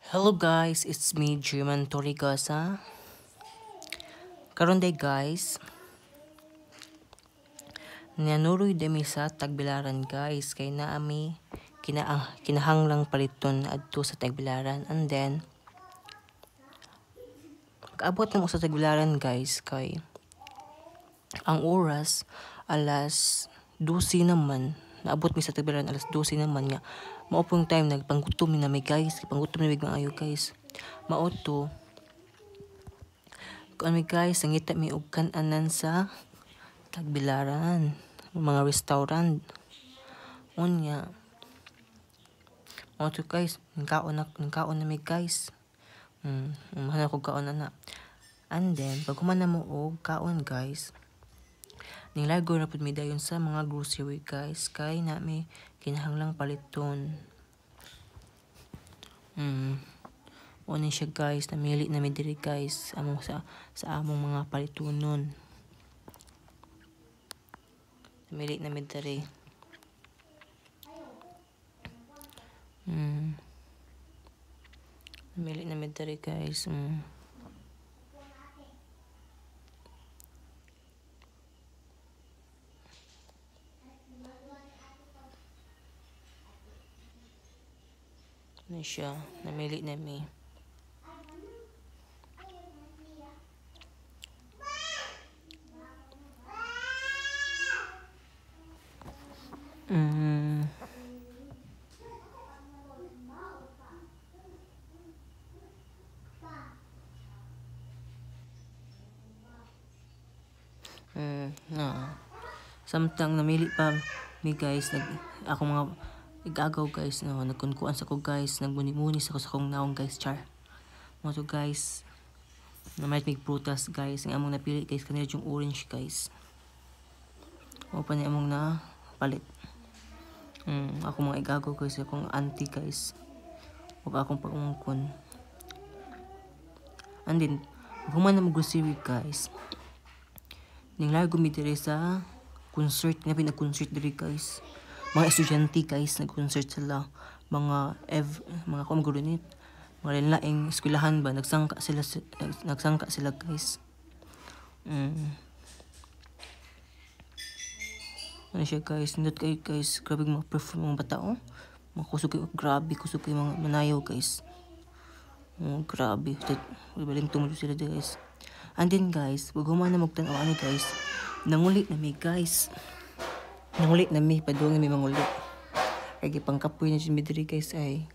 Hello guys, it's me German Torigasa. Karon day guys, nanuroy demi sa Tagbilaran guys kay naami kinahanglang paliton adto sa Tagbilaran, and then kaabot na mo sa Tagbilaran guys kay ang oras alas 12 naman. Naabot mi sa Tagbilaran alas 12 naman nga. Mao pong time nagpanggutom na may guys, panggutom na maayo guys. Mao to kuan mi guys, nangita mi og kan-anan sa Tagbilaran, mga restaurant. Unya. Mao to guys, nangkaon na mi guys. Mahal ko kaon na. And then pag human na mo og kaon guys, nilago na pud mi dayon sa mga grocery guys kay na mi kinahanglang paliton. Una siya guys, namili na mi diri guys among sa among mga palitunon. Namili na mi diri. Namili na mi diri guys. Na siya, namili na mi. Samtang namili pa mi guys, ako mga igagaw guys, no, nagkunkuan sa ko guys, nagbuni-muni sa ko sa kong naong guys, char. Mo to guys, na may prutas guys, ang among napili guys kanila yung orange guys. O pa niya among na palit. Ako mga igagaw guys, akong auntie guys. O akong pagungkon. And then, human na mag-grocery guys. Ninglago mi dire sa concert, nga pinag-concert diri guys. Mga estudyante guys, nag-concert sila. Mga kumagurunit. Mga laing eskwelahan ba, nagsangka sila guys. Ano siya guys, nindot kayo guys, grabe mga perform mga bata mga kusog kayo, grabe kusog kayo mga manayaw guys. Grabe, baling tumulog sila guys. And then guys, pag human na magtanaw ano guys, nangulit na mi guys. Nangulit na mi, padung na mi mangulit. Kaya pangkapoy na siya midiri guys ay.